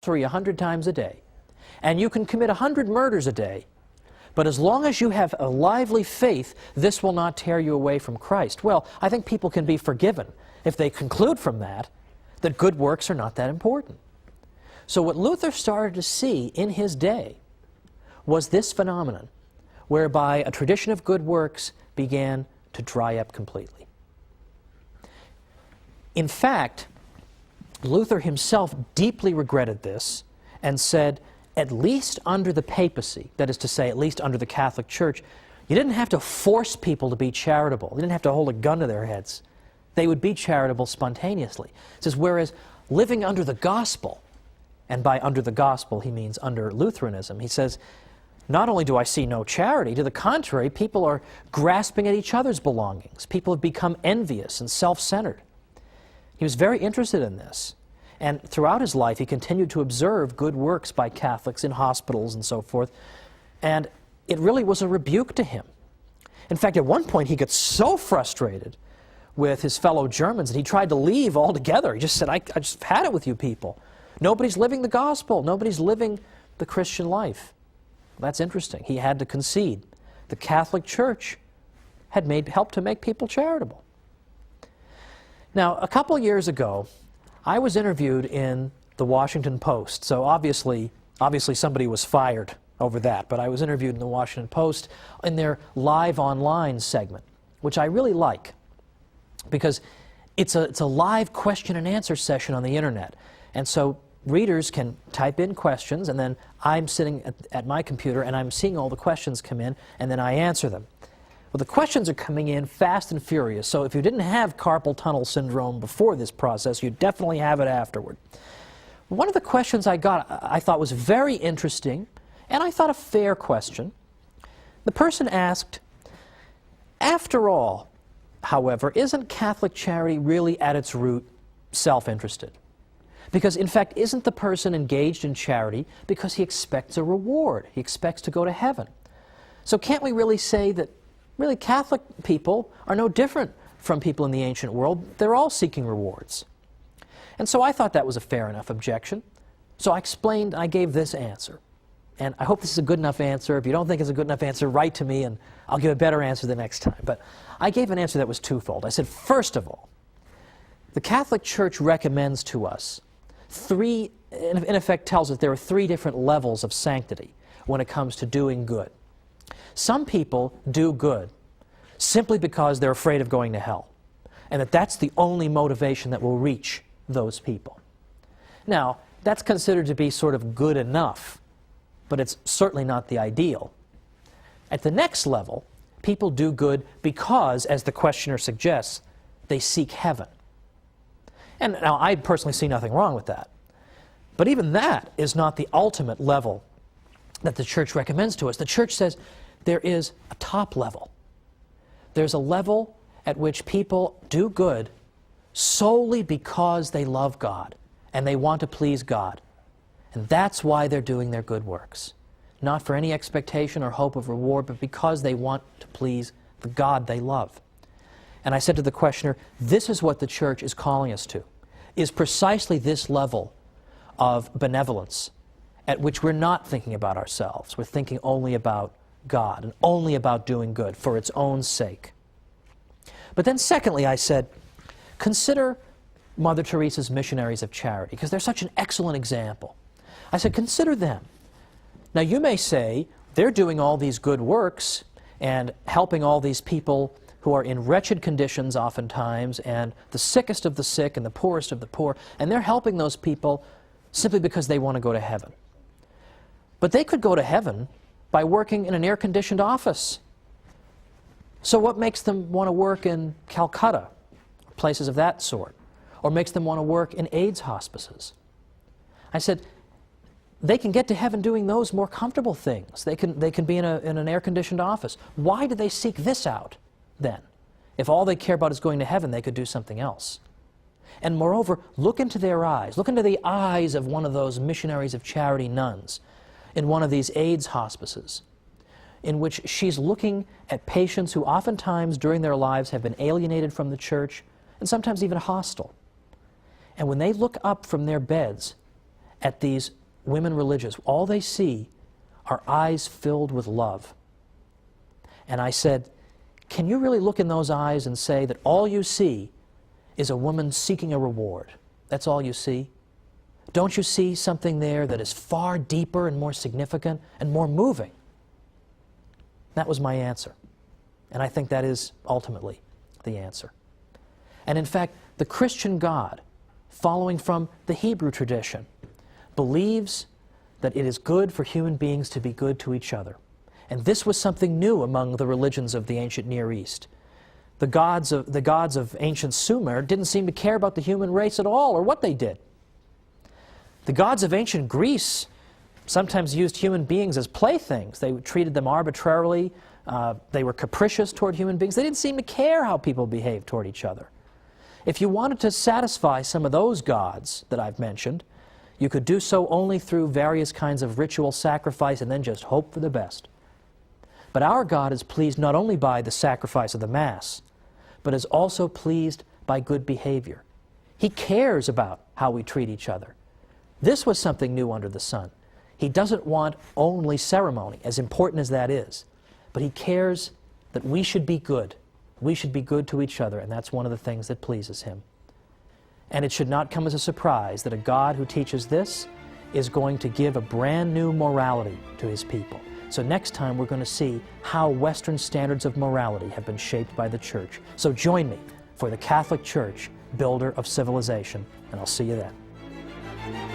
100 times a day, and you can commit 100 murders a day, but as long as you have a lively faith, this will not tear you away from Christ. Well, I think people can be forgiven if they conclude from that good works are not that important. So what Luther started to see in his day was this phenomenon, whereby a tradition of good works began to dry up completely. In fact, Luther himself deeply regretted this and said, at least under the papacy, that is to say, at least under the Catholic Church, you didn't have to force people to be charitable. You didn't have to hold a gun to their heads. They would be charitable spontaneously. It says, whereas living under the gospel, and by under the gospel he means under Lutheranism, he says, not only do I see no charity, to the contrary, people are grasping at each other's belongings. People have become envious and self-centered. He was very interested in this. And throughout his life, he continued to observe good works by Catholics in hospitals and so forth. And it really was a rebuke to him. In fact, at one point, he got so frustrated with his fellow Germans that he tried to leave altogether. He just said, I just had it with you people. Nobody's living the gospel. Nobody's living the Christian life. Well, that's interesting. He had to concede. The Catholic Church had helped to make people charitable. Now, a couple years ago, I was interviewed in the Washington Post. So obviously somebody was fired over that, but I was interviewed in the Washington Post in their live online segment, which I really like, because it's a live question and answer session on the internet. And so readers can type in questions, and then I'm sitting at my computer and I'm seeing all the questions come in, and then I answer them. Well, the questions are coming in fast and furious, so if you didn't have carpal tunnel syndrome before this process, you definitely have it afterward. One of the questions I got I thought was very interesting, and I thought a fair question. The person asked, after all, however, isn't Catholic charity really at its root self-interested? Because, in fact, isn't the person engaged in charity because he expects a reward? He expects to go to heaven. So can't we really say that really Catholic people are no different from people in the ancient world? They're all seeking rewards. And so I thought that was a fair enough objection. So I explained, I gave this answer. And I hope this is a good enough answer. If you don't think it's a good enough answer, write to me and I'll give a better answer the next time. But I gave an answer that was twofold. I said, first of all, the Catholic Church recommends to us in effect tells us there are 3 different levels of sanctity when it comes to doing good. Some people do good simply because they're afraid of going to hell, and that's the only motivation that will reach those people. Now, that's considered to be sort of good enough, but it's certainly not the ideal. At the next level, people do good because, as the questioner suggests, they seek heaven. And now, I personally see nothing wrong with that. But even that is not the ultimate level that the Church recommends to us. The Church says there is a top level. There's a level at which people do good solely because they love God and they want to please God. And that's why they're doing their good works. Not for any expectation or hope of reward, but because they want to please the God they love. And I said to the questioner, this is what the Church is calling us to, is precisely this level of benevolence at which we're not thinking about ourselves. We're thinking only about God and only about doing good for its own sake. But then secondly, I said, consider Mother Teresa's missionaries of charity, because they're such an excellent example. I said, consider them. Now you may say, they're doing all these good works and helping all these people who are in wretched conditions oftentimes, and the sickest of the sick and the poorest of the poor, and they're helping those people simply because they want to go to heaven. But they could go to heaven by working in an air-conditioned office. So what makes them want to work in Calcutta, places of that sort, or makes them want to work in AIDS hospices? I said, they can get to heaven doing those more comfortable things. They can be in an air-conditioned office. Why do they seek this out, then? If all they care about is going to heaven, they could do something else. And moreover, look into their eyes. Look into the eyes of one of those missionaries of charity nuns in one of these AIDS hospices, in which she's looking at patients who oftentimes during their lives have been alienated from the Church and sometimes even hostile. And when they look up from their beds at these women religious, all they see are eyes filled with love. And I said, can you really look in those eyes and say that all you see is a woman seeking a reward? That's all you see? Don't you see something there that is far deeper and more significant and more moving? That was my answer. And I think that is ultimately the answer. And in fact, the Christian God, following from the Hebrew tradition, believes that it is good for human beings to be good to each other. And this was something new among the religions of the ancient Near East. The gods of ancient Sumer didn't seem to care about the human race at all, or what they did. The gods of ancient Greece sometimes used human beings as playthings. They treated them arbitrarily. They were capricious toward human beings. They didn't seem to care how people behaved toward each other. If you wanted to satisfy some of those gods that I've mentioned, you could do so only through various kinds of ritual sacrifice and then just hope for the best. But our God is pleased not only by the sacrifice of the Mass, but is also pleased by good behavior. He cares about how we treat each other. This was something new under the sun. He doesn't want only ceremony, as important as that is, but He cares that we should be good. We should be good to each other, and that's one of the things that pleases Him. And it should not come as a surprise that a God who teaches this is going to give a brand new morality to His people. So next time we're going to see how Western standards of morality have been shaped by the Church. So join me for the Catholic Church, Builder of Civilization, and I'll see you then.